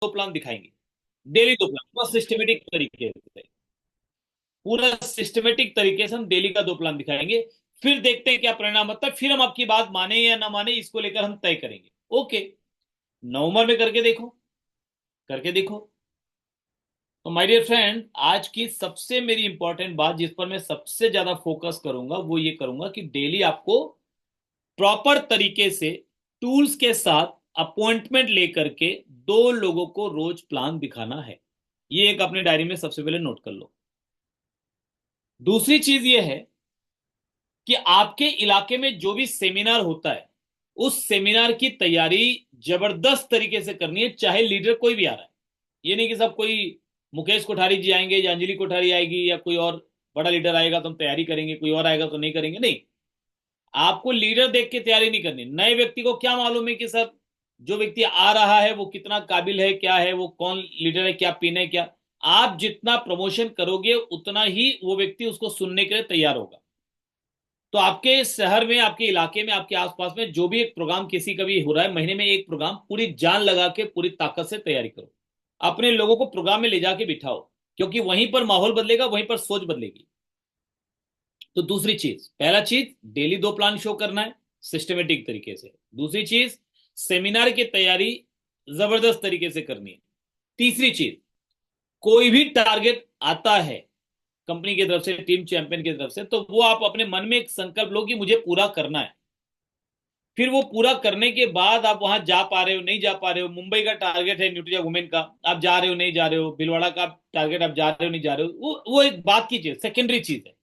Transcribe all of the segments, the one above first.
दो प्लान दिखाएंगे। डेली दो प्लान पूरा सिस्टमेटिक तरीके से, पूरा सिस्टमेटिक तरीके से हम डेली का दो प्लान दिखाएंगे। फिर देखते हैं क्या परिणाम होता है, फिर हम आपकी बात माने या ना माने इसको लेकर हम तय करेंगे। ओके, नवंबर में करके देखो, करके देखो। तो माय डियर फ्रेंड, आज की सबसे मेरी इंपॉर्टेंट बात जिस पर मैं सबसे ज्यादा फोकस करूंगा वो ये करूंगा कि डेली आपको प्रॉपर तरीके से टूल्स के साथ अपॉइंटमेंट लेकर के दो लोगों को रोज प्लान दिखाना है। ये एक अपने डायरी में सबसे पहले नोट कर लो। दूसरी चीज ये है कि आपके इलाके में जो भी सेमिनार होता है उस सेमिनार की तैयारी जबरदस्त तरीके से करनी है, चाहे लीडर कोई भी आ रहा है। ये नहीं कि सब कोई मुकेश कोठारी जी आएंगे या अंजलि कोठारी आएगी या कोई और बड़ा लीडर आएगा तो हम तैयारी करेंगे, कोई और आएगा तो नहीं करेंगे, नहीं। आपको लीडर देख के तैयारी नहीं करनी। नए व्यक्ति को क्या मालूम है कि सर जो व्यक्ति आ रहा है वो कितना काबिल है, क्या है, वो कौन लीडर है, क्या पीना है, क्या। आप जितना प्रमोशन करोगे उतना ही वो व्यक्ति उसको सुनने के लिए तैयार होगा। तो आपके शहर में, आपके इलाके में, आपके आसपास में जो भी एक प्रोग्राम किसी का भी हो रहा है, महीने में एक प्रोग्राम पूरी जान लगा के पूरी ताकत से तैयारी करो। अपने लोगों को प्रोग्राम में ले जाके बिठाओ, क्योंकि वहीं पर माहौल बदलेगा, वहीं पर सोच बदलेगी। तो दूसरी चीज, पहला चीज डेली दो प्लान शो करना है सिस्टमेटिक तरीके से। दूसरी चीज सेमिनार की तैयारी जबरदस्त तरीके से करनी है। तीसरी चीज, कोई भी टारगेट आता है कंपनी की तरफ से, टीम चैंपियन की तरफ से, तो वो आप अपने मन में एक संकल्प लो कि मुझे पूरा करना है। फिर वो पूरा करने के बाद आप वहां जा पा रहे हो नहीं जा पा रहे हो, मुंबई का टारगेट है न्यूट्रिया वुमेन का, आप जा रहे हो नहीं जा रहे हो, भिलवाड़ा का टारगेट आप जा रहे हो नहीं जा रहे हो, वो एक बात की चीज, सेकेंडरी चीज है।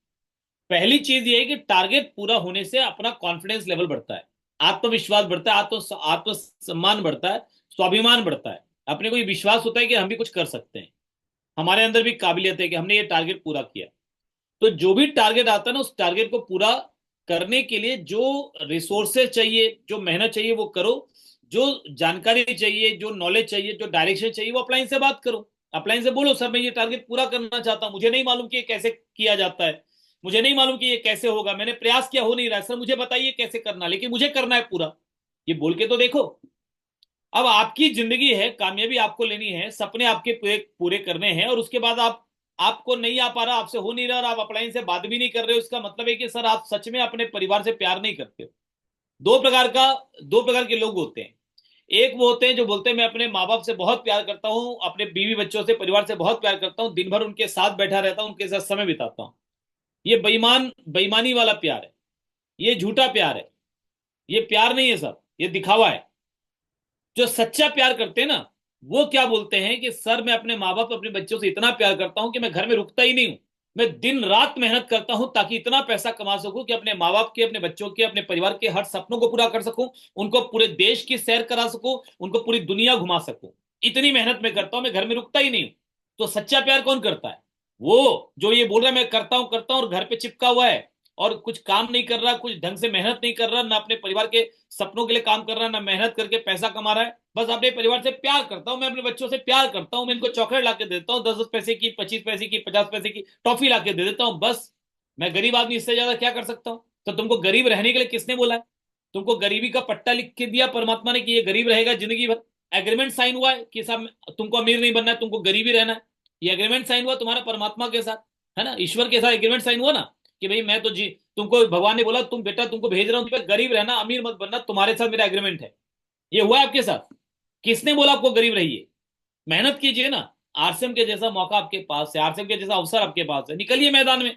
पहली चीज ये है कि टारगेट पूरा होने से अपना कॉन्फिडेंस लेवल बढ़ता है, आत्मविश्वास बढ़ता है, आत्म सम्मान बढ़ता है, स्वाभिमान बढ़ता है। अपने को ये विश्वास होता है कि हम भी कुछ कर सकते हैं, हमारे अंदर भी काबिलियत है कि हमने ये टारगेट पूरा किया। तो जो भी टारगेट आता है ना, उस टारगेट को पूरा करने के लिए जो रिसोर्सेज चाहिए, जो मेहनत चाहिए वो करो। जो जानकारी चाहिए, जो नॉलेज चाहिए, जो डायरेक्शन चाहिए, वो अपलाइन से बात करो। अपलाइन से बोलो सर मैं ये टारगेट पूरा करना चाहता हूं, मुझे नहीं मालूम कि ये कैसे किया जाता है, मुझे नहीं मालूम कि ये कैसे होगा, मैंने प्रयास किया हो नहीं रहा है, सर मुझे बताइए कैसे करना, लेकिन मुझे करना है पूरा। ये बोल के तो देखो। अब आपकी जिंदगी है, कामयाबी आपको लेनी है, सपने आपके पूरे पूरे करने हैं, और उसके बाद आप, आपको नहीं आ पा रहा, आपसे हो नहीं रहा और आप अपलाइन से बात भी नहीं कर रहे हो, इसका मतलब है कि सर आप सच में अपने परिवार से प्यार नहीं करते हो। दो प्रकार का, दो प्रकार के लोग होते हैं। एक वो होते हैं जो बोलते हैं मैं अपने माँ बाप से बहुत प्यार करता हूं, अपने बीवी बच्चों से, परिवार से बहुत प्यार करता हूं, दिन भर उनके साथ बैठा रहता हूं, उनके साथ समय बिताता हूं। ये बेईमान, बेईमानी वाला प्यार है, ये झूठा प्यार है, ये प्यार नहीं है सर, ये दिखावा है। जो सच्चा प्यार करते हैं ना, वो क्या बोलते हैं कि सर मैं अपने माँ बाप, अपने बच्चों से इतना प्यार करता हूं कि मैं घर में रुकता ही नहीं हूं, मैं दिन रात मेहनत करता हूं ताकि इतना पैसा कमा सकूं कि अपने माँ बाप के, अपने बच्चों के, अपने परिवार के हर सपनों को पूरा कर सकूं, उनको पूरे देश की सैर करा सकूं, उनको पूरी दुनिया घुमा सकूं। इतनी मेहनत मैं करता हूं, मैं घर में रुकता ही नहीं हूं। तो सच्चा प्यार कौन करता है? वो जो ये बोल रहा है मैं करता हूं और घर पे चिपका हुआ है और कुछ काम नहीं कर रहा, कुछ ढंग से मेहनत नहीं कर रहा, ना अपने परिवार के सपनों के लिए काम कर रहा है, ना मेहनत करके पैसा कमा रहा है। बस अपने परिवार से प्यार करता हूं, मैं अपने बच्चों से प्यार करता हूं, मैं इनको चॉकलेट ला के देता हूँ, 10 10 पैसे की, 25 पैसे की, 50 पैसे की टॉफी ला के दे देता हूँ, बस। मैं गरीब आदमी, इससे ज्यादा क्या कर सकता हूँ? तो तुमको गरीब रहने के लिए किसने बोला है? तुमको गरीबी का पट्टा लिख के दिया परमात्मा ने कि ये गरीब रहेगा जिंदगी भर? एग्रीमेंट साइन हुआ है कि साहब तुमको अमीर नहीं बनना है, तुमको गरीब ही रहना है। ये एग्रीमेंट साइन हुआ तुम्हारा परमात्मा के साथ, है ना, ईश्वर के साथ एग्रीमेंट साइन हुआ ना, कि भाई मैं तो जी, तुमको भगवान ने बोला तुम बेटा तुमको भेज रहा हूं, तुम्हें गरीब रहना, अमीर मत बनना, तुम्हारे साथ मेरा एग्रीमेंट है। ये हुआ है आपके साथ? किसने बोला आपको गरीब रहिए? मेहनत कीजिए ना। आरसीएम के जैसा मौका आपके पास है, आरसीएम के जैसा अवसर आपके पास है, निकलिए मैदान में,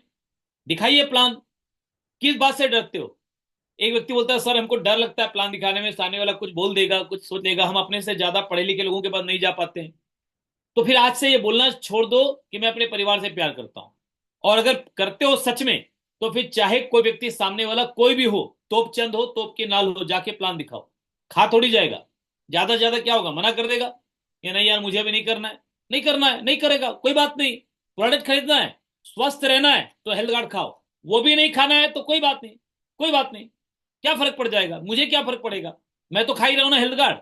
दिखाइए प्लान। किस बात से डरते हो? एक व्यक्ति बोलता है सर हमको डर लगता है प्लान दिखाने में, सामने वाला कुछ बोल देगा, कुछ सोच लेगा, हम अपने से ज्यादा पढ़े लिखे लोगों के पास नहीं जा पाते हैं। तो फिर आज से ये बोलना छोड़ दो कि मैं अपने परिवार से प्यार करता हूं। और अगर करते हो सच में, तो फिर चाहे कोई व्यक्ति सामने वाला कोई भी हो, तोप चंद हो, तोप के नाल हो, जाके प्लान दिखाओ। खा थोड़ी जाएगा, ज्यादा से ज्यादा क्या होगा, मना कर देगा, ये नहीं यार मुझे भी नहीं करना है। नहीं करना है, नहीं करेगा, कोई बात नहीं। प्रोडक्ट खरीदना है, स्वस्थ रहना है तो हेल्थ गार्ड खाओ। वो भी नहीं खाना है तो कोई बात नहीं, कोई बात नहीं। क्या फर्क पड़ जाएगा, मुझे क्या फर्क पड़ेगा? मैं तो खा ही रहा हूं ना हेल्थ गार्ड,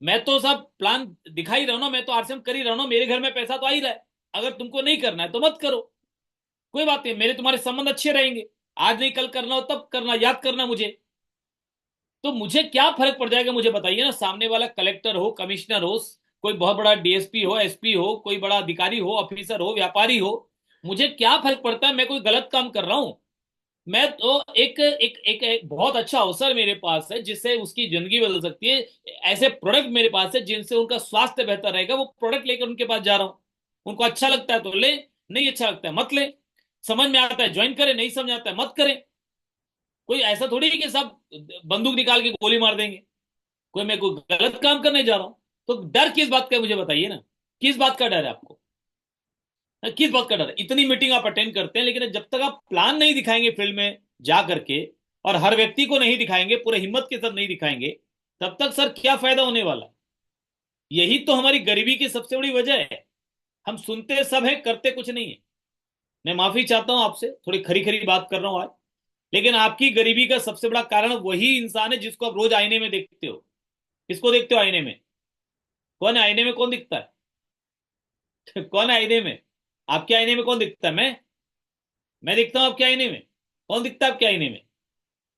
मैं तो सब प्लान दिखा ही रहा हूं ना, मैं तो आरसीएम कर ही रहा हूं ना, मेरे घर में पैसा तो आ ही रहा है। अगर तुमको नहीं करना है तो मत करो, कोई बात नहीं, मेरे तुम्हारे संबंध अच्छे रहेंगे। आज नहीं कल करना हो तब करना, याद करना मुझे। तो मुझे क्या फर्क पड़ जाएगा, मुझे बताइए ना, सामने वाला कलेक्टर हो, कमिश्नर हो, कोई बहुत बड़ा डीएसपी हो, एसपी हो, कोई बड़ा अधिकारी हो, ऑफिसर हो, व्यापारी हो, मुझे क्या फर्क पड़ता है मैं कोई गलत काम कर रहा हूं। मैं तो एक बहुत अच्छा अवसर मेरे पास है जिससे उसकी जिंदगी बदल सकती है। ऐसे प्रोडक्ट मेरे पास है जिनसे उनका स्वास्थ्य बेहतर रहेगा, वो प्रोडक्ट लेकर उनके पास जा रहा हूं। उनको अच्छा लगता है तो ले, नहीं अच्छा लगता है मत ले। समझ में आता है ज्वाइन करें, नहीं समझ आता है मत करें। कोई ऐसा थोड़ी है कि सब बंदूक निकाल के गोली मार देंगे। कोई मैं कोई गलत काम करने जा रहा हूं तो डर किस बात का है मुझे बताइए ना। किस बात का डर है आपको? किस बात का डर है? इतनी मीटिंग आप अटेंड करते हैं, लेकिन जब तक आप प्लान नहीं दिखाएंगे फील्ड में जा करके, और हर व्यक्ति को नहीं दिखाएंगे, पूरे हिम्मत के साथ नहीं दिखाएंगे, तब तक सर क्या फायदा होने वाला है? यही तो हमारी गरीबी की सबसे बड़ी वजह है। हम सुनते सब है, करते कुछ नहीं है। मैं माफी चाहता हूं आपसे, थोड़ी खरी खरी बात कर रहा हूं आज, लेकिन आपकी गरीबी का सबसे बड़ा कारण वही इंसान है जिसको आप रोज आईने में देखते हो। किसको देखते हो आईने में? कौन है आईने में? कौन दिखता है? कौन है आईने में? आपके आईने में कौन दिखता है? मैं दिखता हूं आपके आईने में? कौन दिखता है आपके आईने में?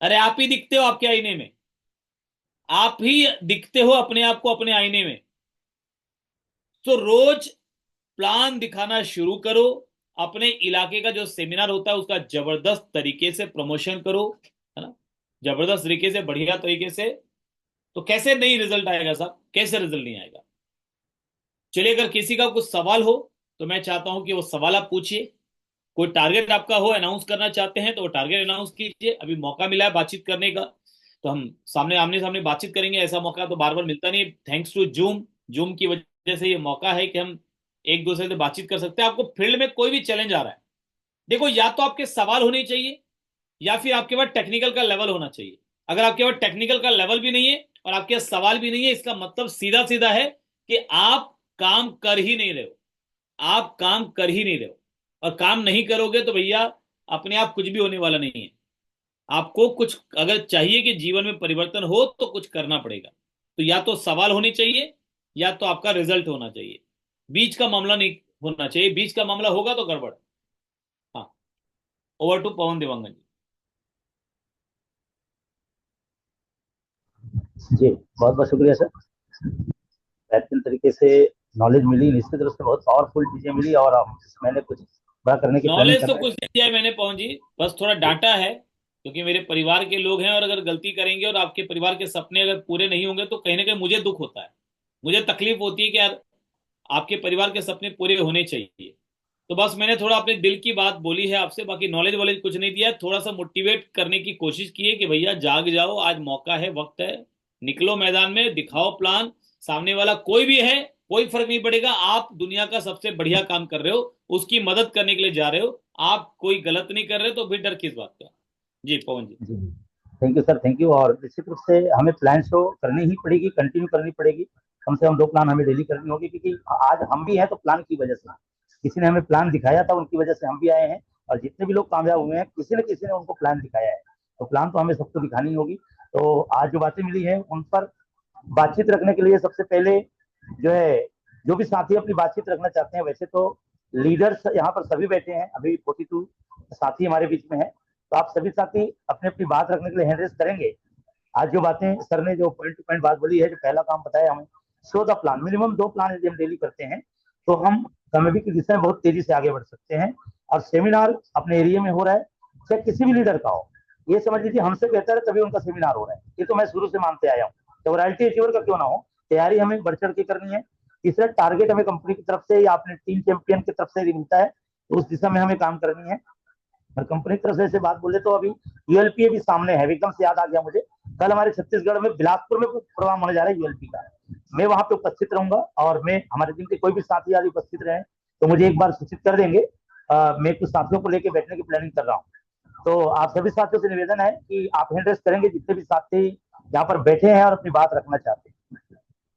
अरे आप ही दिखते हो आपके आईने में। आप ही दिखते हो अपने आप को अपने आईने में। तो रोज प्लान दिखाना शुरू करो। अपने इलाके का जो सेमिनार होता है उसका जबरदस्त तरीके से प्रमोशन करो, है ना, जबरदस्त तरीके से, बढ़िया तरीके से। तो कैसे नहीं रिजल्ट आएगा साहब? कैसे रिजल्ट नहीं आएगा? चलिए, अगर किसी का कुछ सवाल हो तो मैं चाहता हूं कि वो सवाल आप पूछिए। कोई टारगेट आपका हो, अनाउंस करना चाहते हैं तो वो टारगेट अनाउंस कीजिए। अभी मौका मिला है बातचीत करने का, तो हम सामने आमने सामने बातचीत करेंगे। ऐसा मौका तो बार बार मिलता नहीं। थैंक्स टू जूम, जूम की वजह से ये मौका है कि हम एक दूसरे से बातचीत कर सकते हैं। आपको फील्ड में कोई भी चैलेंज आ रहा है, देखो, या तो आपके सवाल होने चाहिए या फिर आपके पास टेक्निकल का लेवल होना चाहिए। अगर आपके पास टेक्निकल का लेवल भी नहीं है और आपके पास सवाल भी नहीं है, इसका मतलब सीधा सीधा है कि आप काम कर ही नहीं रहे हो। आप काम कर ही नहीं रहे हो, और काम नहीं करोगे तो भैया अपने आप कुछ भी होने वाला नहीं है। आपको कुछ अगर चाहिए कि जीवन में परिवर्तन हो तो कुछ करना पड़ेगा। तो या तो सवाल होने चाहिए या तो आपका रिजल्ट होना चाहिए। बीच का मामला नहीं होना चाहिए। बीच का मामला होगा तो गड़बड़। हाँ, ओवर टू पवन देवांगन जी। जी, बहुत बहुत शुक्रिया सर। बेहतरीन तरीके से नॉलेज मिली, निश्चित रूप से बहुत पावरफुल चीजें मिली, और मैंने कुछ बड़ा करने की प्लानिंग नॉलेज कर तो रहे कुछ हैं। नहीं दिया है मैंने पवन जी, बस थोड़ा डांटा है क्योंकि मेरे परिवार के लोग हैं, और अगर गलती करेंगे और आपके परिवार के सपने अगर पूरे नहीं होंगे तो कहीं ना कहीं मुझे दुख होता है। मुझे तकलीफ होती है कि यार आपके परिवार के सपने पूरे होने चाहिए। तो बस मैंने थोड़ा अपने दिल की बात बोली है आपसे, बाकी नॉलेज वॉलेज कुछ नहीं दिया है। थोड़ा सा मोटिवेट करने की कोशिश की है कि भैया जाग जाओ, आज मौका है, वक्त है, निकलो मैदान में, दिखाओ प्लान। सामने वाला कोई भी है, कोई फर्क नहीं पड़ेगा। आप दुनिया का सबसे बढ़िया काम कर रहे हो, उसकी मदद करने के लिए जा रहे हो। आप कोई गलत नहीं कर रहे, तो फिर डर किस बात का? जी पवन जी। जी, thank you sir, thank you. और निश्चित रूप से हमें प्लान शो करनी ही पड़ेगी, कंटिन्यू करनी पड़ेगी। कम से कम 2 प्लान हमें डेली करनी होगी, क्योंकि आज हम भी हैं तो प्लान की वजह से। किसी ने हमें प्लान दिखाया था, उनकी वजह से हम भी आए हैं। और जितने भी लोग कामयाब हुए हैं, किसी न किसी ने उनको प्लान दिखाया है। तो प्लान तो हमें सबको दिखानी होगी। तो आज जो बातें मिली हैं उन पर बातचीत रखने के लिए सबसे पहले जो है, जो भी साथी अपनी बातचीत रखना चाहते हैं, वैसे तो लीडर्स यहाँ पर सभी बैठे हैं, अभी 42 साथी हमारे बीच में है। तो आप सभी साथी अपनी अपनी बात रखने के लिए हैंड रेस करेंगे। आज जो बातें सर ने जो पॉइंट टू पॉइंट बात बोली है, जो पहला काम बताया हमें, show the plan. Minimum 2 plan यदि हम डेली करते हैं तो हम कामयाबी की दिशा में बहुत तेजी से आगे बढ़ सकते हैं। और सेमिनार अपने एरिया में हो रहा है, चाहे किसी भी लीडर का हो, ये समझ लीजिए हमसे बेहतर है तभी उनका सेमिनार हो रहा है। ये तो मैं शुरू से मानते आया हूँ, तो रॉयल्टी अचीवर का क्यों ना हो, तैयारी हमें बढ़ चढ़ के करनी है। तीसरा, टारगेट हमें कंपनी की तरफ से या अपने टीम चैंपियन की तरफ से यदि मिलता है तो उस दिशा में हमें काम करनी है। और कंपनी की तरफ से ऐसे बात बोले तो अभी यूएलपी भी सामने है, एकदम से याद आ गया मुझे। कल हमारे छत्तीसगढ़ में बिलासपुर में प्रोग्राम होने जा रहा है यूएलपी का। मैं वहां पे उपस्थित रहूंगा, और मैं हमारे टीम के कोई भी साथी यदि उपस्थित रहे तो मुझे एक बार सूचित कर देंगे। मैं कुछ साथियों को लेकर बैठने की प्लानिंग कर रहा हूँ। तो आप सभी साथियों से निवेदन है कि आप हैंड रेस करेंगे, जितने भी साथी यहाँ पर बैठे हैं और अपनी बात रखना चाहते हैं।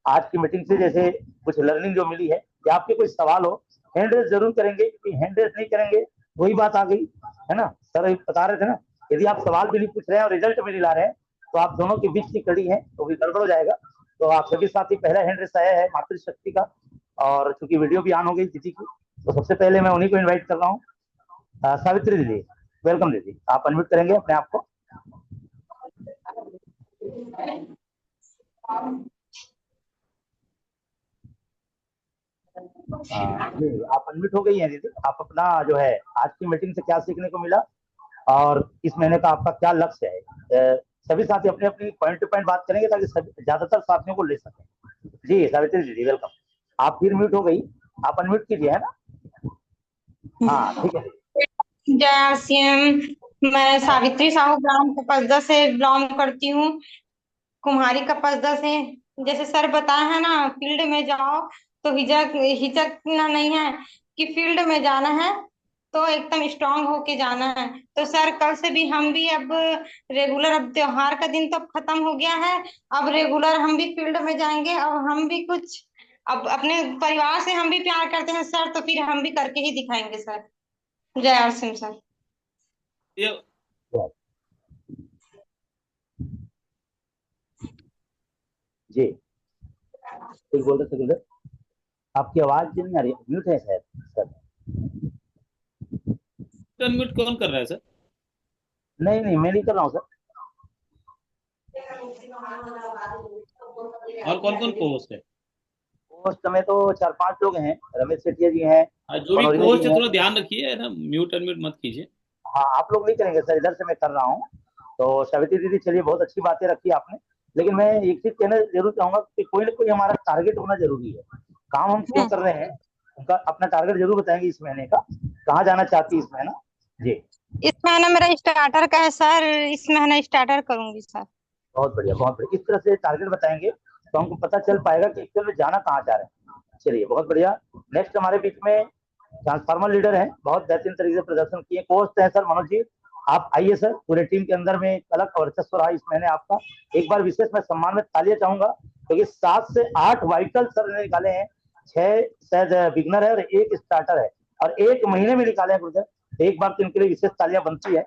आज की मीटिंग से जैसे कुछ लर्निंग जो मिली है, या आपके कोई सवाल हो, हैंड रेस जरूर करेंगे, क्योंकि हैंड रेस नहीं करेंगे वही बात आ गई, है ना। सर बता रहे थे ना, यदि आप सवाल भी नहीं पूछ रहे हैं और रिजल्ट भी नहीं ला रहे हैं तो आप दोनों के बीच की कड़ी है तो भी गड़बड़ हो जाएगा। तो आप सभी साथी, पहला हैंड रेस आया है मातृशक्ति का, और चूंकि वीडियो भी ऑन हो गई दीदी की, तो सबसे पहले मैं उन्हीं को इन्वाइट कर रहा हूँ। सावित्री दीदी, वेलकम दीदी, आप अनम्यूट करेंगे अपने आप को। जी आप अनम्यूट हो गई हैं दीदी। आप अपना जो है आज की मीटिंग से क्या सीखने को मिला और इस महीने का आपका क्या लक्ष्य है? सभी साथी अपनी अपनी पॉइंट टू पॉइंट बात करेंगे ताकि सभी ज्यादातर साथियों को ले सकें। जी सावित्री दीदी वेलकम। आप फिर म्यूट हो गई, आप अनम्यूट कीजिए, है ना? हाँ ठीक है दीदी। जय श्याम। मैं सावित्री साहू ग्राम कपसदा से बिलोंग करती हूँ, कुम्हारी कपसदा से। जैसे सर बताया है ना, फील्ड में जाओ तो हिचक हिचकना नहीं है, कि फील्ड में जाना है तो एकदम स्ट्रांग होके जाना है। तो सर कल से भी हम भी अब रेगुलर, अब त्योहार का दिन तो अब खत्म हो गया है, अब रेगुलर हम भी फील्ड में जाएंगे। अब हम भी कुछ, अब अपने परिवार से हम भी प्यार करते हैं सर, तो फिर हम भी करके ही दिखाएंगे सर। जय आर सिंह सर। ये जी कुछ बोल रहे थे कुलदीप? आपकी आवाज नहीं आ रही, म्यूट है शायद सर। अनम्यूट कौन कर रहा है सर? नहीं नहीं मैं नहीं कर रहा हूँ सर। और कौन कौन को होस्ट है? उस समय तो 4-5 लोग हैं, रमेश सेठिया जी हैं, जो भी मनोरमा जी होस्ट है हैं। थोड़ा ध्यान रखिए, है ना, म्यूट अनम्यूट मत कीजिए। हाँ आप लोग नहीं करेंगे सर, इधर से मैं कर रहा हूँ। तो सवित्री दीदी चलिए बहुत अच्छी बातें रखी आपने, लेकिन मैं एक चीज कहना जरूर चाहूंगा कि कोई ना कोई हमारा टारगेट होना जरूरी है। काम हम क्यों कर रहे हैं उनका अपना टारगेट जरूर बताएंगे इस महीने का, कहाँ जाना चाहती है इस महीना। जी इस महीना मेरा स्टार्टर का है सर, इस महीना स्टार्टर करूंगी सर। बहुत बढ़िया बहुत बढ़िया। इस तरह से टारगेट बताएंगे तो हमको पता चल पाएगा कि एक्चुअल में जाना कहाँ चाह रहे हैं। चलिए बहुत बढ़िया। नेक्स्ट हमारे बीच में ट्रांसफार्मर लीडर है, बहुत बेहतरीन तरीके से प्रदर्शन किए। कोच है सर मनोज जी, आप आइए सर। पूरे टीम के अंदर में एक अलग वर्चस्व रहा इस महीने आपका। एक बार विशेष मैं सम्मान में तालियां चाहूंगा क्योंकि 7 से 8 वाइटल सर ने निकाले हैं, 6 शायद बिगनर है और 1 स्टार्टर है, और 1 महीने में निकाले हैं गुरुदेव। एक बार तो इनके लिए विशेष तालियां बनती है।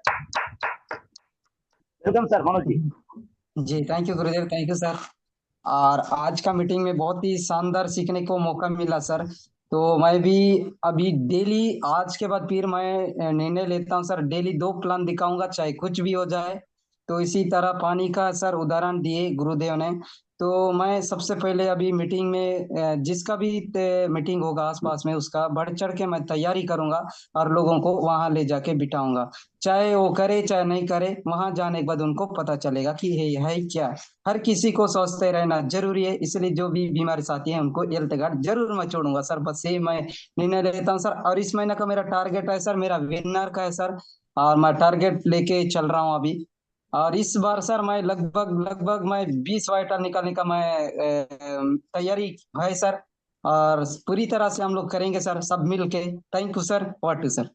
Welcome sir Manoj ji. जी थैंक यू गुरुदेव, थैंक यू सर। और आज का मीटिंग में बहुत ही शानदार सीखने को मौका मिला सर। तो मैं भी अभी डेली आज के बाद फिर मैं निर्णय लेता हूँ सर, डेली 2 प्लान दिखाऊंगा चाहे कुछ भी हो जाए। तो इसी तरह पानी का सर उदाहरण दिए गुरुदेव ने। तो मैं सबसे पहले अभी मीटिंग में जिसका भी मीटिंग होगा आसपास में उसका बढ़ चढ़ के मैं तैयारी करूंगा और लोगों को वहां ले जाके बिठाऊंगा। चाहे वो करे चाहे नहीं करे, वहां जाने के बाद उनको पता चलेगा कि है क्या। हर किसी को स्वस्थ रहना जरूरी है, इसलिए जो भी बीमारी साथी है उनको हेल्थ कार्ड जरूर मैं छोड़ूंगा सर। बस यही मैं निर्णय लेता हूँ सर। और इस महीने का मेरा टारगेट है सर, मेरा विनर का है सर, और मैं टारगेट लेके चल रहा हूँ अभी। और इस बार सर मैं लगभग लगभग मैं 20 वाइटल निकालने का मैं तैयारी है सर। और पूरी तरह से हम लोग करेंगे सर सब मिल के। थैंक यू सर, वाट sir.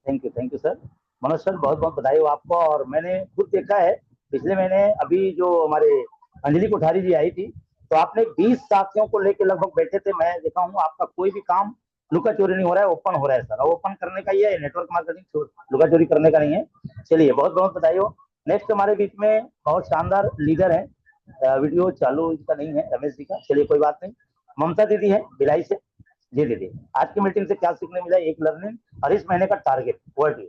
Thank you sir. Manoj sir बहुत बहुत बधाई हो आपको। और मैंने खुद देखा है पिछले महीने अभी जो हमारे अंजलि कोठारी जी आई थी, तो आपने 20 साथियों को लेकर लगभग बैठे थे। मैं देखा हूँ आपका कोई भी काम लुका चोरी नहीं हो रहा है, ओपन हो रहा है सर। और ओपन करने का ये नेटवर्क मार्केटिंग, लुका चोरी करने का नहीं है। चलिए बहुत बहुत बधाई हो। नेक्स्ट हमारे बीच में बहुत शानदार लीडर है, वीडियो चालू इसका नहीं है रमेश जी का, चलिए कोई बात नहीं। ममता दीदी है भिलाई से। जी दीदी आज की मीटिंग से क्या सीखने मिला, एक लर्निंग और इस महीने का टारगेट वर्ड।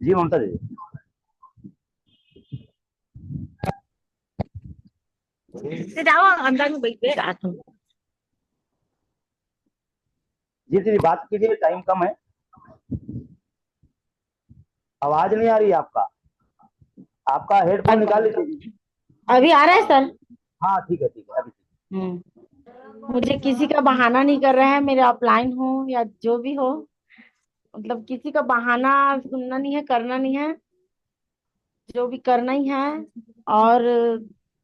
जी ममता दीदी। जाओ अंदर में बैठ के रात में। जी दीदी बात कीजिए, टाइम कम है। आवाज नहीं आ रही है आपका, आपका हेडफोन निकाल लीजिए जी। अभी आ रहा है सर। हाँ ठीक है अभी ठीक। मुझे किसी का बहाना नहीं कर रहा है, मेरे ऑफलाइन हो या जो भी हो, मतलब किसी का बहाना सुनना नहीं है, करना नहीं है, जो भी करना ही है। और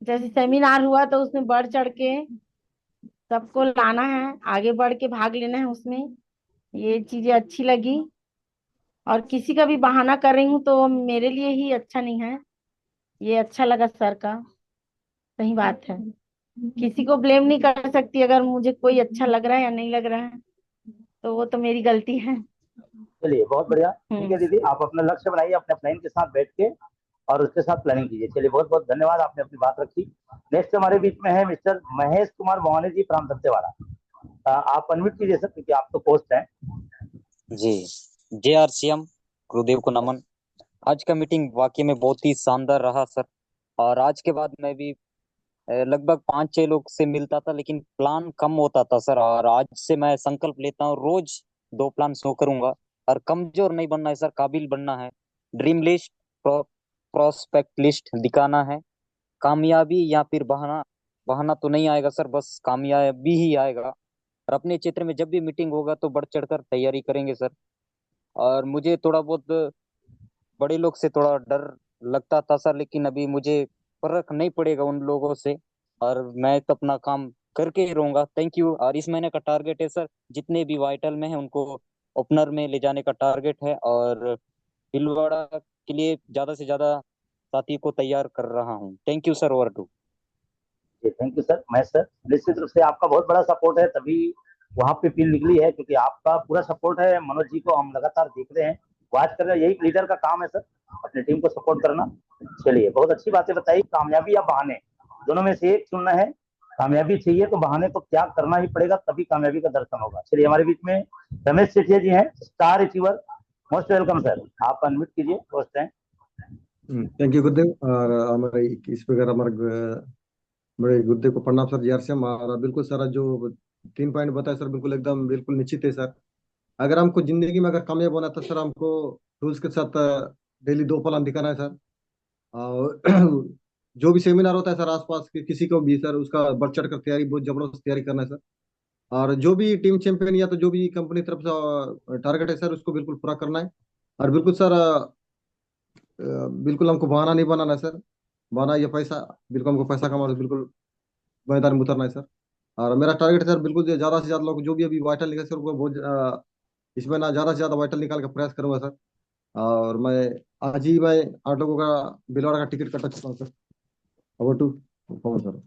जैसे सेमिनार हुआ तो उसमें बढ़ चढ़ के सबको लाना है, आगे बढ़ के भाग लेना है उसमें। ये चीजें अच्छी लगी। और किसी का भी बहाना कर रही हूँ तो मेरे लिए ही अच्छा नहीं है। ये अच्छा लगा सर का, सही बात है। किसी को ब्लेम नहीं कर सकती, अगर मुझे कोई अच्छा लग रहा है या नहीं लग रहा है तो वो तो मेरी गलती है। चलिए बहुत बढ़िया। ठीक है हम्म। दीदी, आप अपना लक्ष्य बनाइए अपने प्लान के साथ बैठ के और उसके साथ प्लानिंग कीजिए। चलिए बहुत बहुत धन्यवाद, आपने अपनी बात रखी। नेक्स्ट हमारे बीच में है मिस्टर महेश कुमार मोहानी जी फ्रॉम दंतेवाड़ा। आप अनम्यूट कीजिए सर क्योंकि आप तो पोस्ट हैं। जी जे आर सी एम, गुरुदेव को नमन। आज का मीटिंग वाकई में बहुत ही शानदार रहा सर। और आज के बाद मैं भी लगभग 5-6 लोग से मिलता था, लेकिन प्लान कम होता था सर। और आज से मैं संकल्प लेता हूँ, रोज 2 प्लान शो करूंगा। और कमजोर नहीं बनना है सर, काबिल बनना है। ड्रीम लिस्ट, प्रोस्पेक्ट लिस्ट दिखाना है। कामयाबी या फिर बहाना, बहाना तो नहीं आएगा सर, बस कामयाबी ही आएगा। और अपने क्षेत्र में जब भी मीटिंग होगा तो बढ़ चढ़कर तैयारी करेंगे सर। और मुझे थोड़ा बहुत बड़े लोग से थोड़ा डर लगता था सर, लेकिन अभी मुझे फर्क नहीं पड़ेगा उन लोगों से। और मैं तो अपना काम करके ही रहूंगा। Thank you. और इस महीने का टारगेट है सर, जितने भी वाइटल में है उनको ओपनर में ले जाने का टारगेट है। और भीलवाड़ा के लिए ज्यादा से ज्यादा साथी को तैयार कर रहा हूँ। Thank you sir. Over to. Thank you sir. मैं सर निश्चित रूप से आपका बहुत बड़ा सपोर्ट है, तभी वहां पे टीम निकली है, क्योंकि आपका पूरा सपोर्ट है। मनोज जी को हम लगातार देख रहे हैं, बात कर रहे हैं, यही लीडर का काम है सर, अपनी टीम को सपोर्ट करना। चलिए, बहुत अच्छी बातें बताई। कामयाबी या बहाने, दोनों में से एक चुनना है। कामयाबी चाहिए तो बहाने को त्याग करना ही पड़ेगा, तभी कामयाबी का दर्शन होगा। चलिए, हमारे बीच में रमेश सेठिया जी हैं, star achiever. Most welcome sir, आप अनम्यूट कीजिए, दोस्त हैं। थैंक यू गुरुदेव। और हमारे इस प्रकार हमारे बड़े गुरुदेव को प्रणाम सर, जीआरसीएम। और बिल्कुल सर, जो 3 पॉइंट बताए सर, बिल्कुल एकदम बिल्कुल निश्चित है सर। अगर हमको जिंदगी में अगर कामयाब होना है तो सर हमको रूल्स के साथ डेली 2 प्लान दिखाना है सर। और जो भी सेमिनार होता है सर आसपास के किसी को भी सर, उसका बढ़ चढ़ कर तैयारी, बहुत जबरदस्त तैयारी करना है सर। और जो भी टीम चैंपियन या तो जो भी कंपनी तरफ से टारगेट है सर, उसको बिल्कुल पूरा करना है। और बिल्कुल सर बिल्कुल हमको बहाना नहीं बनाना है सर। बहाना या पैसा, बिल्कुल हमको पैसा कमाना है, बिल्कुल मैदान में उतरना है सर। और मेरा टारगेट है सर, बिल्कुल ज्यादा से ज्यादा लोग जो भी अभी वाइटल निकले सर, वो बहुत इसमें ना ज्यादा से ज्यादा वाइटल निकाल का प्रयास करूंगा सर। और मैं आज ही मैं 8 लोगों का बिलवाड़ा का टिकट कटा चुका हूँ sir. Over to Pawan sir.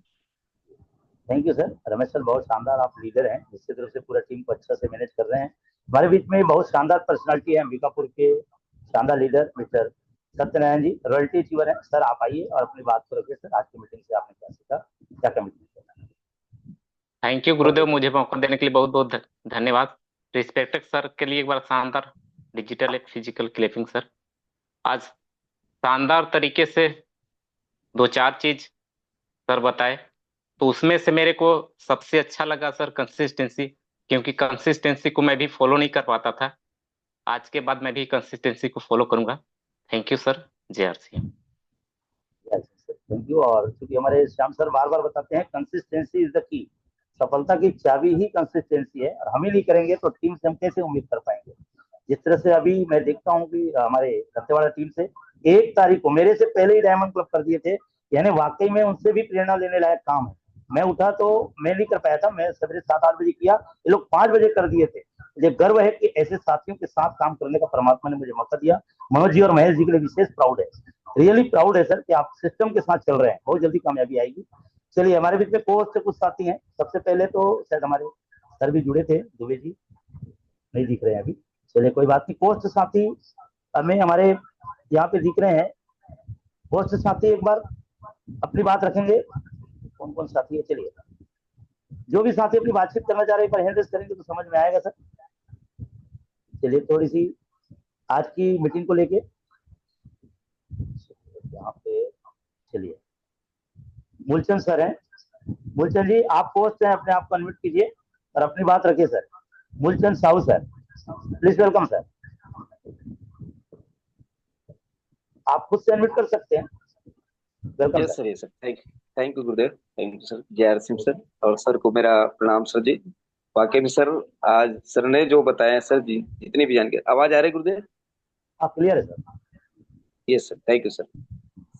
Thank you sir. Ramesh sir, बहुत शानदार आप लीडर हैं, निश्चित रूप से पूरा टीम को अच्छा से मैनेज कर रहे हैं। हमारे बीच में बहुत शानदार पर्सनालिटी है, अंबिकापुर के शानदार लीडर मिस्टर सत्यनारायण जी, रॉयल्टी अचीवर हैं। सर, आप आइए और अपनी बात को रखिए सर। आज की मीटिंग से आपने क्या सीखा, क्या कमिटमेंट करना थैंक यू गुरुदेव, मुझे मौका देने के लिए बहुत बहुत धन्यवाद। रिस्पेक्टेड सर के लिए एक बार शानदार डिजिटल एक फिजिकल क्लैपिंग सर। आज शानदार तरीके से 2-4 चीज सर बताए, तो उसमें से मेरे को सबसे अच्छा लगा सर कंसिस्टेंसी, क्योंकि कंसिस्टेंसी को मैं भी फॉलो नहीं कर पाता था। आज के बाद मैं भी कंसिस्टेंसी को फॉलो करूंगा। Thank you sir. JRCM। है। Thank you. और क्योंकि हमारे श्याम सर बार बार बताते हैं, कंसिस्टेंसी इज द की। सफलता की चाबी ही कंसिस्टेंसी है, और हम ही नहीं करेंगे तो टीम से हम कैसे उम्मीद कर पाएंगे। जिस तरह से अभी मैं देखता हूँ कि हमारे दत्तेवाड़ा टीम से 1 तारीख को मेरे से पहले ही डायमंड क्लब कर दिए थे, यानी वाकई में उनसे भी प्रेरणा लेने लायक काम है। मैं उठा तो मैं नहीं कर पाया था, मैं सवेरे 7-8 बजे किया, ये लोग 5 बजे कर दिए थे। मुझे गर्व है कि ऐसे साथियों के साथ काम करने का परमात्मा ने मुझे मौका दिया। मनोज जी और महेश जी के लिए विशेष प्राउड है, रियली प्राउड है सर, कि आप सिस्टम के साथ चल रहे हैं। बहुत जल्दी कामयाबी आएगी। चलिए, हमारे बीच में कोच से कुछ साथी हैं। सबसे पहले तो शायद हमारे सर भी जुड़े थे, दुबे जी नहीं दिख रहे हैं अभी। चलिए, कोई बात नहीं। कोच साथी हमें हमारे यहाँ पे दिख रहे हैं। कोच साथी एक बार अपनी बात रखेंगे। कौन कौन साथी है? चलिए, जो भी साथी अपनी बातचीत करना चाह रहे हैं, पर हैंड रेज करेंगे तो समझ में आएगा सर। चलिए, थोड़ी सी आज की मीटिंग को लेके यहाँ पे, चलिए, मूलचंद सर हैं। मूलचंद जी, आप पोस्ट हैं, अपने आप को अनम्यूट कीजिए और अपनी बात रखिए sir. Moolchand Sahu sir, please welcome sir. आप खुद से अनम्यूट कर सकते हैं। Welcome yes sir. Sir, yes sir. Thank you गुरुदेव, thank you sir. JRCM sir, और सर को मेरा प्रणाम सर जी। वाकई में सर, आज सर ने जो बताया सर जी, जितनी भी जानकारी। आवाज आ रही है गुरुदेव? आप क्लियर है sir? Yes sir, thank you sir.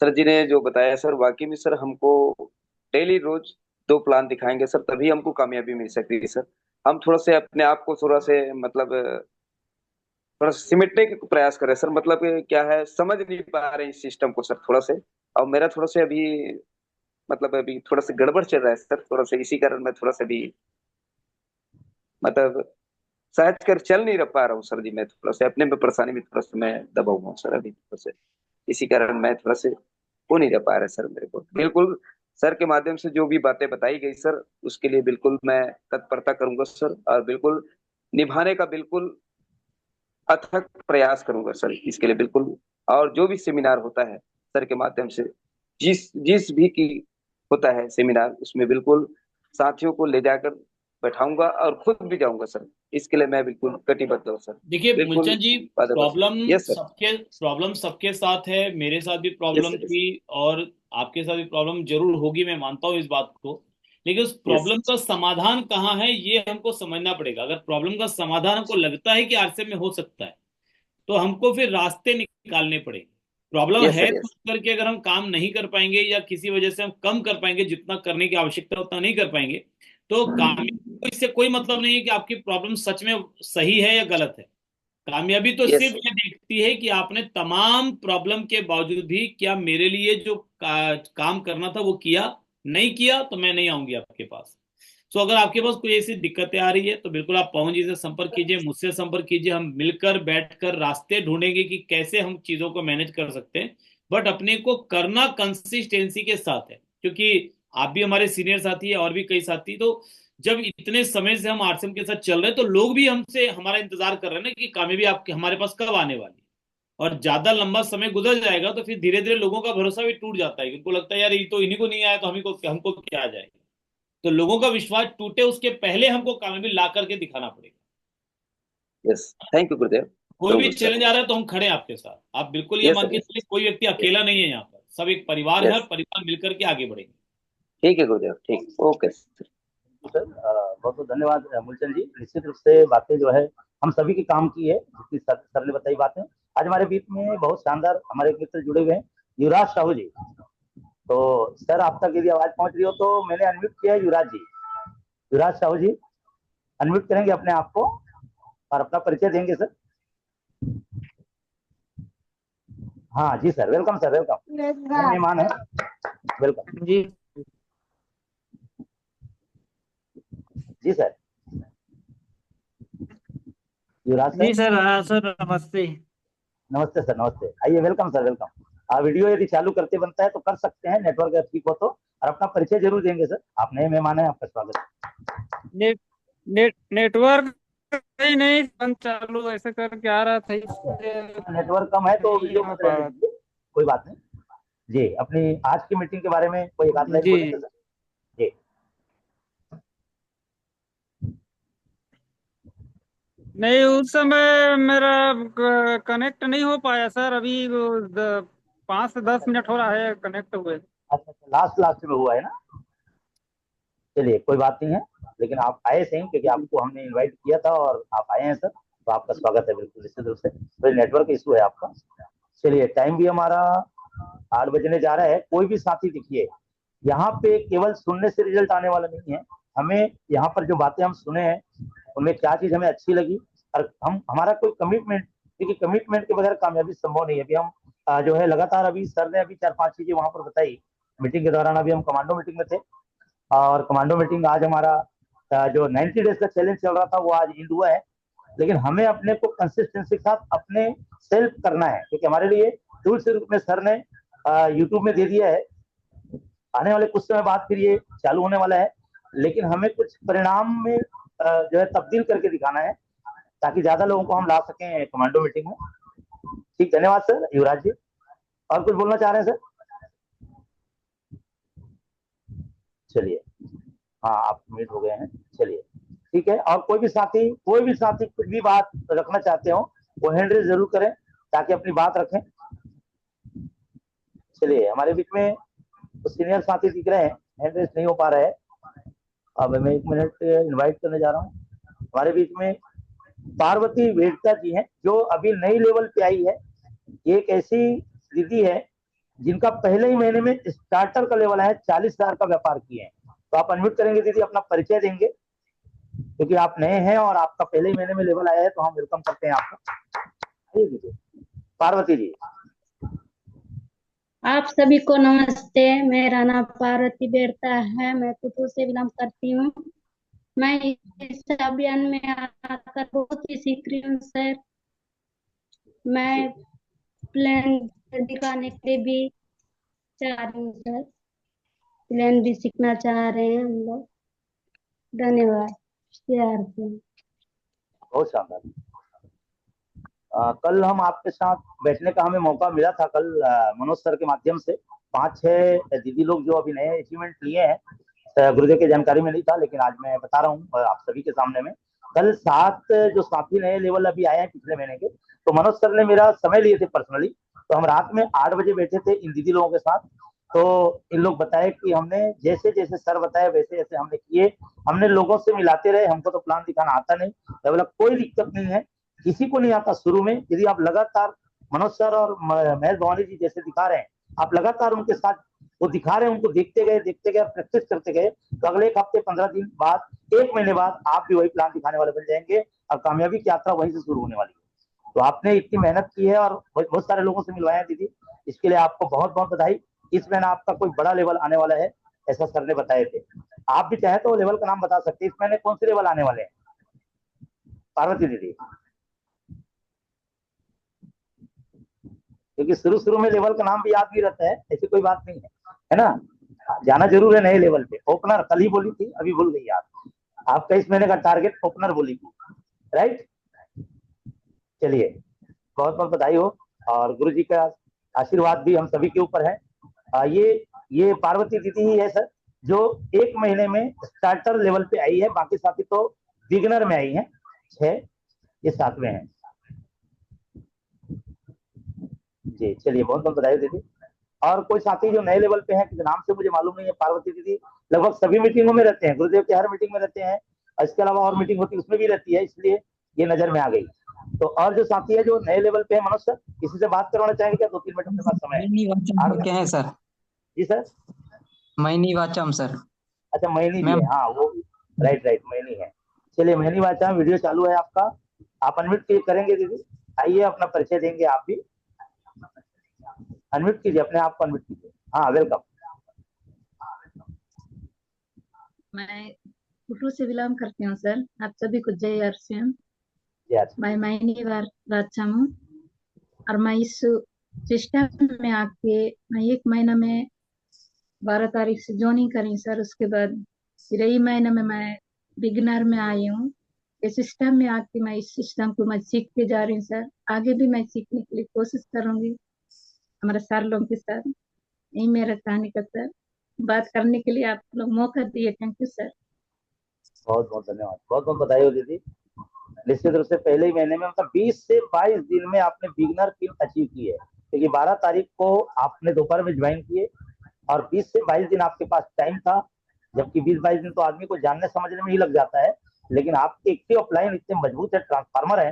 Sir जी ने जो बताया सर, वाकई में सर हमको डेली रोज 2 प्लान दिखाएंगे सर, तभी हमको कामयाबी मिल सकती है सर। हम थोड़ा से अपने आप को थोड़ा से मतलब थोड़ा सिमटने का प्रयास करें सर। मतलब क्या है, समझ नहीं पा रहे हैं इस सिस्टम को सर थोड़ा से। और मेरा थोड़ा से अभी मतलब अभी थोड़ा सा गड़बड़ चल रहा है सर, थोड़ा सा इसी कारण मैं थोड़ा सा भी मतलब सहज कर चल नहीं रह पा रहा हूँ सर जी। मैं थोड़ा सा अपने में परेशानी में थोड़ा सा मैं दबा हुआ हूँ सर अभी थोड़ा सा। इसी कारण मैं थोड़ा से हो नहीं रह पा रहा सर मेरे को। बिल्कुल सर के माध्यम से जो भी बातें बताई गई सर, उसके लिए बिल्कुल मैं तत्परता करूंगा सर, और बिल्कुल निभाने का बिल्कुल अथक प्रयास करूंगा सर इसके लिए बिल्कुल। और जो भी सेमिनार होता है सर के माध्यम से, जिस जिस भी की होता है सेमिनार, उसमें बिल्कुल साथियों को ले जाकर बैठाऊंगा और खुद भी जाऊंगा सर। इसके लिए मैं बिल्कुल कटिबद्ध हूँ सर। देखिए बिल्कुल मूलचंद जी, वादा कर सकते। Yes sir. प्रॉब्लम सबके साथ है, मेरे साथ भी यस प्रॉब्लम सर। थी और आपके साथ भी प्रॉब्लम जरूर होगी, मैं मानता हूँ इस बात को। लेकिन उस यस। प्रॉब्लम का समाधान कहाँ है ये हमको समझना पड़ेगा। अगर प्रॉब्लम का समाधान हमको लगता है कि आरसे में हो सकता है तो हमको फिर रास्ते निकालने पड़ेंगे। प्रॉब्लम यस है सर। सोच करके अगर हम काम नहीं कर पाएंगे या किसी वजह से हम कम कर पाएंगे, जितना करने की आवश्यकता है उतना नहीं कर पाएंगे, तो कामयाबी इससे कोई मतलब नहीं है कि आपकी प्रॉब्लम सच में सही है या गलत है। कामयाबी तो यस सिर्फ सर। ये देखती है कि आपने तमाम प्रॉब्लम के बावजूद भी क्या मेरे लिए जो काम करना था वो किया। नहीं किया तो मैं नहीं आऊंगी आपके पास। सो अगर आपके पास कोई ऐसी दिक्कतें आ रही है तो बिल्कुल आप पवन जी से संपर्क कीजिए, मुझसे संपर्क कीजिए। हम मिलकर बैठकर रास्ते ढूंढेंगे कि कैसे हम चीजों को मैनेज कर सकते हैं। बट अपने को करना कंसिस्टेंसी के साथ है, क्योंकि आप भी हमारे सीनियर साथी है और भी कई साथी। तो जब इतने समय से हम आरसीएम के साथ चल रहे हैं तो लोग भी हमसे हमारा इंतजार कर रहे हैं ना कि कामयाबी आपके हमारे पास कब आने वाली है। और ज्यादा लंबा समय गुजर जाएगा तो फिर धीरे धीरे लोगों का भरोसा भी टूट जाता है, उनको लगता है यार ये तो इन्हीं को नहीं आया तो हमको क्या आ जाएगा। तो लोगों का विश्वास टूटे उसके पहले हमको कामयाबी ला करके दिखाना पड़ेगा। यस। थैंक यू गुरुदेव। कोई सो भी गुड सर। चैलेंज आ रहा है तो हम खड़े हैं आपके साथ। आप बिल्कुल ये यस मान सर। के यस। चलिए कोई व्यक्ति अकेला नहीं है, यहाँ पर सब एक परिवार है और यस। परिवार मिलकर के आगे बढ़ेंगे। ठीक है गुरुदेव। ठीक। Okay sir. सर बहुत बहुत धन्यवाद मूलचंद जी। निश्चित रूप से बातें जो है हम सभी के काम की है, जितनी सर ने बताई बातें। आज हमारे बीच में बहुत शानदार हमारे मित्र जुड़े हुए हैं, युवराज साहू जी। तो सर आप तक यदि आवाज पहुंच रही हो तो मैंने अनम्यूट किया है युवराज जी। युवराज साहू जी अनम्यूट करेंगे अपने आप को और अपना परिचय देंगे सर। हाँ जी सर, वेलकम सर, वेलकम। मेहमान है, वेलकम जी जी सर। युवराज जी सर। सर। हाँ सर, नमस्ते। नमस्ते सर, नमस्ते। आइए, वेलकम सर, वेलकम। वीडियो यदि चालू करते बनता है तो कर सकते हैं, नेटवर्क अगर ठीक हो तो। और अपना परिचय जरूर देंगे सर, आप नए मेहमान हैं, आपका स्वागत है। नेटवर्क ही नहीं बंद चालू ऐसे करके आ रहा था, इसलिए नेटवर्क कम है तो नहीं वीडियो हो बंद पा रहने रहा दीजिए, कोई बात नहीं। जी, अपनी आज की मीटिंग के बारे में कोई एक आध था। लाइन जी बोलेंगे सर? जी नहीं, उस समय मेरा कनेक्ट नहीं हो पाया सर। अभी 5 से 10 मिनट हो रहा है कनेक्ट हुए। अच्छा अच्छा, लास्ट लास्ट में हुआ है ना। चलिए कोई बात नहीं है, लेकिन आप आए सही, क्योंकि आपको हमने इनवाइट किया था और आप आए हैं सर, तो आपका स्वागत है बिल्कुल निश्चित रूप से। तो नेटवर्क इशू है आपका। चलिए, टाइम भी हमारा 8 बजने जा रहा है। कोई भी साथी देखिए, यहाँ पे केवल सुनने से रिजल्ट आने वाला नहीं है। हमें यहाँ पर जो बातें हम सुने हैं उनमें क्या चीज हमें अच्छी लगी, और हम हमारा कोई कमिटमेंट, क्योंकि कमिटमेंट के बगैर कामयाबी संभव नहीं है। अभी हम जो है लगातार, अभी सर ने अभी 4-5 चीजें वहां पर बताई मीटिंग के दौरान। अभी हम कमांडो मीटिंग में थे और कमांडो मीटिंग आज हमारा जो 90 डेज का चैलेंज चल रहा था वो आज एंड हुआ है। लेकिन हमें अपने को कंसिस्टेंसी के साथ अपने सेल्फ करना है, क्योंकि हमारे लिए टूल्स के रूप में सर ने यूट्यूब में दे दिया है। आने वाले कुछ समय बाद फिर ये चालू होने वाला है, लेकिन हमें कुछ परिणाम में जो है तब्दील करके दिखाना है, ताकि ज्यादा लोगों को हम ला सकें कमांडो मीटिंग में। ठीक, धन्यवाद सर। युवराज जी और कुछ बोलना चाह रहे हैं सर? चलिए, हाँ आप मीट हो गए हैं, चलिए ठीक है। और कोई भी साथी कुछ भी बात रखना चाहते हो वो हैंड रेज जरूर करें, ताकि अपनी बात रखें। चलिए, हमारे बीच में तो सीनियर साथी दिख रहे हैं, हैंड रेज नहीं हो पा रहा है। अब मैं 1 मिनट इनवाइट करने जा रहा हूँ। हमारे बीच में पार्वती वेदता जी हैं, जो अभी नई लेवल पे आई है। ये एक ऐसी दीदी है जिनका पहले ही महीने में स्टार्टर का लेवल है, 40,000 का व्यापार किए हैं। तो आप अनम्यूट करेंगे दीदी, अपना परिचय देंगे, क्योंकि आप नए हैं और आपका पहले ही महीने में लेवल आया है, तो हम वेलकम करते हैं आपका। दीदी पार्वती जी। आप सभी को नमस्ते। मेरा नाम पार्वती बेरता है, मैं कुतू से बिलोंग करती हूँ। मैं इस अभियान में आकर बहुत ही सीख रही हूँ सर। मैं प्लान दिखाने के लिए भी चाह रही हूँ सर। प्लान भी सीखना चाह रहे हैं हम लोग। धन्यवाद। बहुत शानदार। कल हम आपके साथ बैठने का हमें मौका मिला था, कल मनोज सर के माध्यम से। 5-6 दीदी लोग जो अभी नए अचीवमेंट लिए हैं, गुरुदेव की जानकारी में नहीं था, लेकिन आज मैं बता रहा हूँ आप सभी के सामने में। कल 7 जो साथी नए लेवल अभी आए हैं पिछले महीने के, तो मनोज सर ने मेरा समय लिए थे पर्सनली, तो हम रात में 8 बजे बैठे थे इन दीदी लोगों के साथ। तो इन लोग बताए कि हमने जैसे जैसे सर बताया वैसे जैसे हमने किए, हमने लोगों से मिलाते रहे। हमको तो प्लान दिखाना आता नहीं, मैं बोला कोई दिक्कत नहीं है, किसी को नहीं आता शुरू में। यदि आप लगातार मनोज सर और महेश भवानी जी जैसे दिखा रहे हैं, आप लगातार उनके साथ वो दिखा रहे हैं, उनको देखते गए प्रैक्टिस करते गए, तो अगले एक हफ्ते 15 दिन बाद, 1 महीने बाद आप भी वही प्लान दिखाने वाले बन जाएंगे और कामयाबी की यात्रा वहीं से शुरू होने वाली है। तो आपने इतनी मेहनत की है और बहुत सारे लोगों से मिलवाया दीदी, इसके लिए आपको बहुत बहुत बधाई। इस महीने आपका कोई बड़ा लेवल आने वाला है, ऐसा सर ने बताए थे। आप भी चाहे तो लेवल का नाम बता सकते हैं, इस महीने कौन से लेवल आने वाले हैं पार्वती दीदी? क्योंकि शुरू शुरू में लेवल का नाम भी याद नहीं रहता है, ऐसी कोई बात नहीं है ना। जाना जरूर है नए लेवल पे। ओपनर कल ही बोली थी, अभी भूल गई आप। आपका इस महीने का टारगेट ओपनर बोली थी, राइट? चलिए, बहुत बहुत बधाई हो, और गुरु जी का आशीर्वाद भी हम सभी के ऊपर है। ये पार्वती दीदी ही है सर, जो 1 महीने में स्टार्टर लेवल पे आई है, बाकी साथी तो बिगिनर में आई है। 6 ये 7वें हैं जी। चलिए, बहुत बहुत बधाई दीदी। और कोई साथी जो नए लेवल पे है, कि नाम से मुझे मालूम नहीं है। पार्वती दीदी लगभग सभी मीटिंगों में रहते हैं, गुरुदेव के हर मीटिंग में रहते हैं, और इसके अलावा और मीटिंग होती है उसमें भी रहती है, इसलिए ये नजर में आ गई। तो और जो साथी है जो नए लेवल पे है, मनोज सर, किसी से बात करवाना चाहेंगे क्या? 2-3 मिनट अपने पास समय है। मैनी वाचम करके हैं सर, जी सर, मैनी वाचम सर। अच्छा मैनी जी मैम, है, हाँ वो राइट मैनी है। चलिए, मैनी वाचा वीडियो चालू है आपका, आप अनम्यूट करेंगे दीदी? आइए, अपना परिचय देंगे आप भी। अनम्यूट कीजिए, अपने आप को अनम्यूट कीजिए। हाँ, वेलकम। मैं कुटू से बिलोंग करती हूँ सर। आप सभी को जय आरसीएम। मैं मैनी वाचम हूँ, और मैं इस सिस्टम में आके मैं 1 महीना में 12 तारीख से ज्वाइनिंग करी सर। उसके बाद फिर यही महीने में मैं बिगिनर में आई हूँ। इस सिस्टम में आके मैं इस सिस्टम को मैं सीख के जा रही हूँ सर। आगे भी मैं सीखने के लिए कोशिश करूंगी हमारे सर लोगों के साथ। यही मेरा कहने का सर, बात करने के लिए आप लोग मौका दिए, थैंक यू सर। बहुत बहुत धन्यवाद, बहुत बहुत बधाई हो दीदी। निश्चित रूप से पहले ही महीने में, मतलब 20 से 22 दिन में आपने बिगनर पिन अचीव की है, क्योंकि 12 तारीख को आपने दोपहर में ज्वाइन किए, और 20 से 22 दिन आपके पास टाइम था। जबकि 20-22 दिन तो आदमी को जानने समझने में ही लग जाता है, लेकिन आपके एक्टिव अपलाइन इतने मजबूत है, ट्रांसफार्मर है,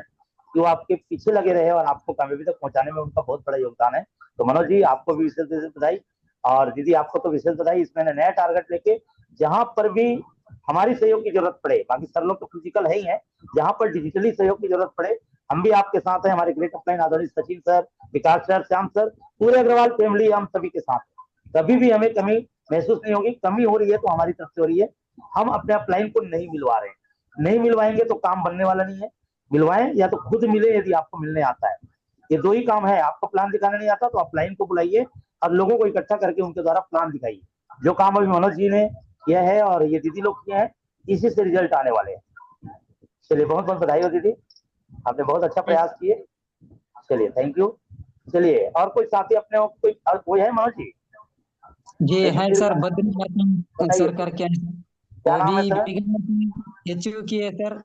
कि वो आपके पीछे लगे रहे और आपको कामयाबी तक पहुंचाने में उनका बहुत बड़ा योगदान है। तो मनोज जी, आपको भी विशेष विशेष बधाई, और दीदी आपको तो विशेष बधाई। इस महीने नया टारगेट लेके, जहां पर भी हमारी सहयोग की जरूरत पड़े, बाकी सर लोग तो फिजिकल है ही है, जहां पर डिजिटली सहयोग की जरूरत पड़े, हम भी आपके साथ हैं। हमारे ग्रेट अपलाइन आदरणीय सचिन सर, विकास सर, श्याम सर, पूरे अग्रवाल फैमिली हम सभी के साथ हैं। कभी भी हमें कमी महसूस नहीं होगी। कमी हो रही है तो हमारी तरफ से हो रही है, हम अपने अपलाइन को नहीं मिलवा रहे हैं। नहीं मिलवाएंगे तो काम बनने वाला नहीं है। मिलवाएं, या तो खुद मिले यदि आपको मिलने आता है। ये 2 ही काम है। आपको प्लान दिखाने नहीं आता तो अपलाइन को बुलाइए और लोगों को इकट्ठा करके उनके द्वारा प्लान दिखाइए। जो काम अभी मनोज जी ने किया है और ये दीदी लोग किए हैं, इसी से रिजल्ट आने वाले हैं। चलिए, बहुत बहुत बधाई हो दीदी, आपने बहुत अच्छा प्रयास किए। चलिए, थैंक यू। चलिए, और कोई साथी अपने कोई है मनोज जी? जी है सर, बद्री वाचम सर करके हैं। क्या नाम है अभी सर? बिगिनर एचयू की है सर,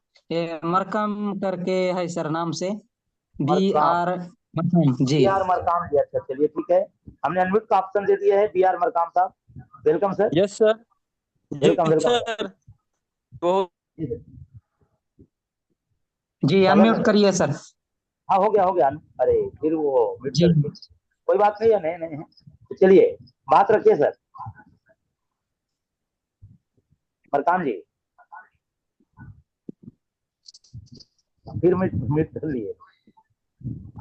मरकम करके है सर नाम से, मरकाम, BR मरकम जी। BR मरकाम जी, अच्छा चलिए ठीक है। हमने अनम्यूट का ऑप्शन दे दिया है। BR मरकाम साहब, welcome sir. Yes sir. Welcome जी वेलकम सर। तो जी अनम्यूट करिए सर। हाँ, हो गया। अरे फिर वो म्यूट जी कर दिए। कोई बात नहीं है, नहीं है। तो चलिए, बात रखिए सर। मरकाम जी, फिर म्यूट कर लिए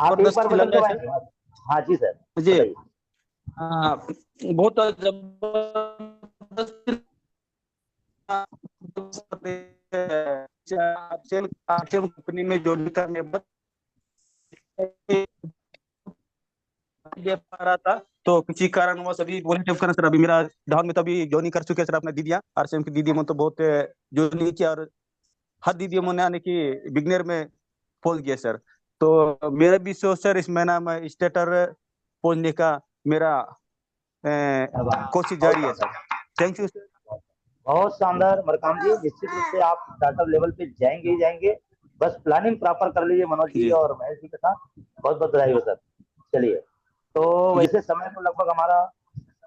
आप, एक बार बटन दबाएंगे? हाँ जी सर, जी। बताइए। बहुत जबरदस्त कंपनी में ज्वाइन करने बाद पा रहा था, तो किसी कारणवश अभी बोले कर सर, अभी मेरा धान में तभी ज्वाइन कर चुके सर अपने दीदियाँ। आरसीएम की दीदी में तो बहुत ज्वाइन किया, और हर दीदी ने आने की बिगनर में पहुंच गया सर। तो मेरा भी सोच सर, इस महीना में स्टेटर पहुंचने का मेरा कोशिश जारी है सर। Thank you sir. बहुत शानदार मरकाम जी, निश्चित रूप से आप स्टार्टअप लेवल पे जाएंगे ही जाएंगे, बस प्लानिंग प्रॉपर कर लीजिए मनोज जी और महेश जी के साथ। बहुत बहुत बधाई हो सर। चलिए, तो वैसे समय तो लगभग हमारा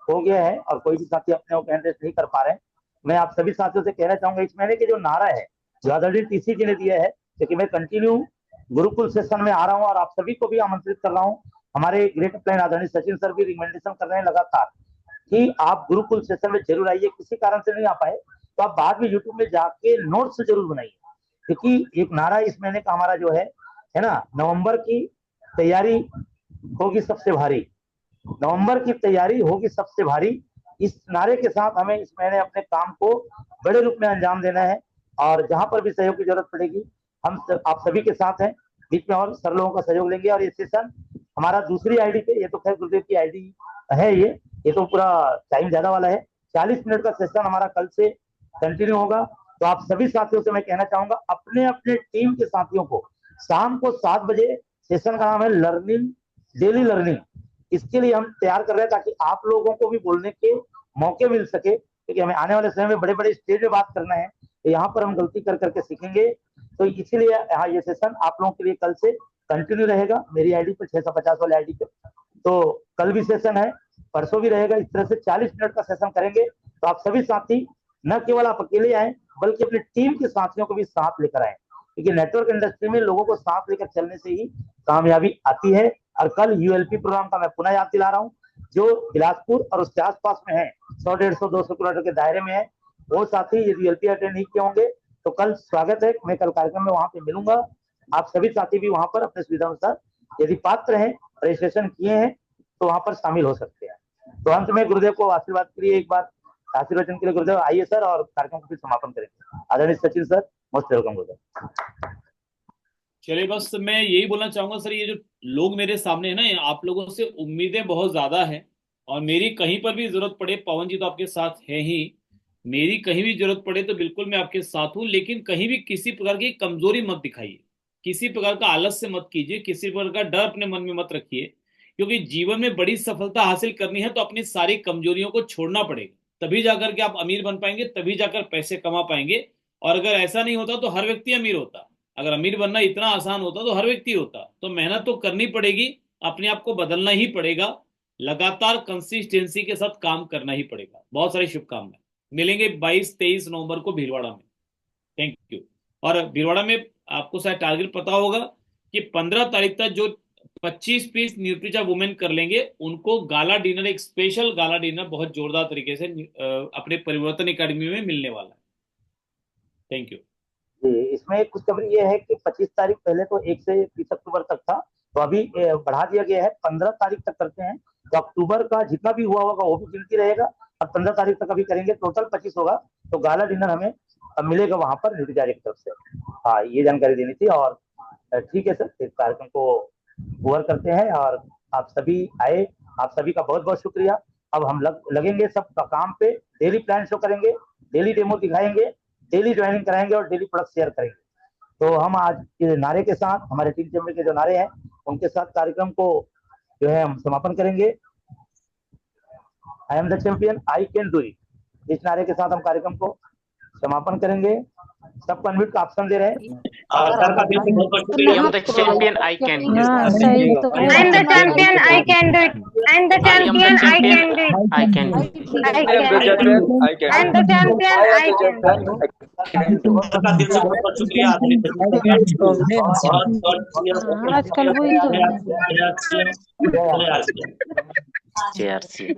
हो गया है और कोई भी साथी अपने कैंडिडेट नहीं कर पा रहे हैं। मैं आप सभी साथियों से कहना चाहूंगा, इस महीने के जो नारा है जो आदरणीय टीसी जी ने दिया है, क्योंकि मैं कंटिन्यू गुरुकुल सेशन में आ रहा हूँ और आप सभी को भी आमंत्रित कर रहा हूँ। हमारे ग्रेट प्लान आदरणीय सचिन सर भी रिकमेंडेशन कर रहे हैं लगातार कि आप गुरुकुल सेशन में जरूर आइए। किसी कारण से नहीं आ पाए तो आप बाद में यूट्यूब में जाके नोट्स जरूर बनाइए, क्योंकि एक नारा इस महीने का हमारा जो है ना, नवंबर की तैयारी होगी सबसे भारी, नवंबर की तैयारी होगी सबसे भारी। इस नारे के साथ हमें इस महीने अपने काम को बड़े रूप में अंजाम देना है और जहां पर भी सहयोग की जरूरत पड़ेगी हम आप सभी के साथ हैं, बीच में और सर लोगों का सहयोग लेंगे। और ये सेशन हमारा दूसरी आईडी पे, ये तो खैर गुरुदेव की आईडी है, ये तो पूरा टाइम ज्यादा वाला है, 40 मिनट का सेशन हमारा कल से कंटिन्यू होगा। तो आप सभी साथियों से मैं कहना चाहूंगा, अपने अपने टीम के साथियों को शाम को 7 बजे सेशन का नाम है लर्निंग, डेली लर्निंग, इसके लिए हम तैयार कर रहे हैं ताकि आप लोगों को भी बोलने के मौके मिल सके, क्योंकि हमें आने वाले समय में बड़े बड़े स्टेज में बात करना है, तो यहाँ पर हम गलती कर करके सीखेंगे। तो इसीलिए यहाँ ये सेशन आप लोगों के लिए कल से कंटिन्यू रहेगा मेरी आईडी पर, 650 वाले आईडी पे। तो कल भी सेशन है, परसों भी रहेगा, इस तरह से 40 मिनट का सेशन करेंगे। तो आप सभी साथी न केवल आप अकेले आए बल्कि अपनी टीम के साथियों को भी साथ लेकर आए, क्योंकि नेटवर्क इंडस्ट्री में लोगों को साथ लेकर चलने से ही कामयाबी आती है। और कल यूएलपी प्रोग्राम का मैं पुनः याद दिला रहा हूँ, जो बिलासपुर और उसके आसपास में है, 100, 150, 200 किलोमीटर के दायरे में है, वो साथी यदि यूएलपी अटेंड नहीं किए होंगे तो कल स्वागत है, मैं कल कार्यक्रम में वहां पे मिलूंगा। आप सभी साथी भी वहां पर अपने सुविधा अनुसार यदि पात्र हैं, रजिस्ट्रेशन किए हैं तो वहां पर शामिल हो सकते हैं। तो अंत में गुरुदेव को आशीर्वाद के लिए एक बार आशीर्वचन के लिए गुरुदेव आइए सर, और कार्यक्रम को फिर समापन करेंगे। आदरणीय सचिन सर, मोस्ट वेलकम गुरुदेव। चलिए, बस मैं यही बोलना चाहूंगा सर, ये जो लोग मेरे सामने है ना, आप लोगों से उम्मीदें बहुत ज्यादा है और मेरी कहीं पर भी जरूरत पड़े, पवन जी तो आपके साथ है ही, मेरी कहीं भी जरूरत पड़े तो बिल्कुल मैं आपके साथ हूं, लेकिन कहीं भी किसी प्रकार की कमजोरी मत दिखाइए, किसी प्रकार का आलस्य मत कीजिए, किसी प्रकार का डर अपने मन में मत रखिए, क्योंकि जीवन में बड़ी सफलता हासिल करनी है तो अपनी सारी कमजोरियों को छोड़ना पड़ेगा, तभी जाकर के आप अमीर बन पाएंगे, तभी जाकर पैसे कमा पाएंगे। और अगर ऐसा नहीं होता तो हर व्यक्ति अमीर होता, अगर अमीर बनना इतना आसान होता तो हर व्यक्ति होता। तो मेहनत तो करनी पड़ेगी, अपने आप को बदलना ही पड़ेगा, लगातार कंसिस्टेंसी के साथ काम करना ही पड़ेगा। बहुत सारी शुभकामनाएं, मिलेंगे 22-23 नवंबर को भीलवाड़ा में। Thank you. और भीलवाड़ा में आपको शायद टारगेट पता होगा कि 15 तारीख तक जो 25 पीस न्यूट्रिचा वुमेन कर लेंगे उनको गाला डिनर, एक स्पेशल गाला डिनर बहुत जोरदार तरीके से अपने परिवर्तन एकेडमी में मिलने वाला है। Thank you. इसमें खुशखबरी ये है कि 25 तारीख पहले तो 1 से 30 अक्टूबर तक था, तो अभी बढ़ा दिया गया है, 15 तारीख तक करते हैं। तो अक्टूबर का जितना भी हुआ होगा वो भी गिनती रहेगा और 15 तारीख तक अभी करेंगे, टोटल 25 होगा। तो गाला डिनर हमें मिलेगा वहां पर न्यूट्रिचा की तरफ से। हाँ, ये जानकारी देनी थी। और ठीक है सर, इस कार्यक्रम को ओवर करते हैं और आप सभी आए, आप सभी का बहुत बहुत शुक्रिया। अब हम लगेंगे सब काम पे, डेली प्लान शो करेंगे, डेली डेमो दिखाएंगे, डेली ज्वाइनिंग कराएंगे और डेली प्रोडक्ट शेयर करेंगे। तो हम आज के नारे के साथ, हमारे टीम चैम्बर के जो नारे हैं उनके साथ कार्यक्रम को जो है हम समापन करेंगे। I am the champion, I can do it, इस नारे के साथ हम कार्यक्रम को समापन करेंगे। सबको अनम्यूट का ऑप्शन दे रहे हैं। सर का दिल से बहुत बहुत शुक्रिया। I am the champion, I can do it. I am the champion, I can do it. I am the champion, I can do it. I can do it. I am the champion, I can do it. Sir का दिल से बहुत बहुत शुक्रिया। आजकल वही तो JRC।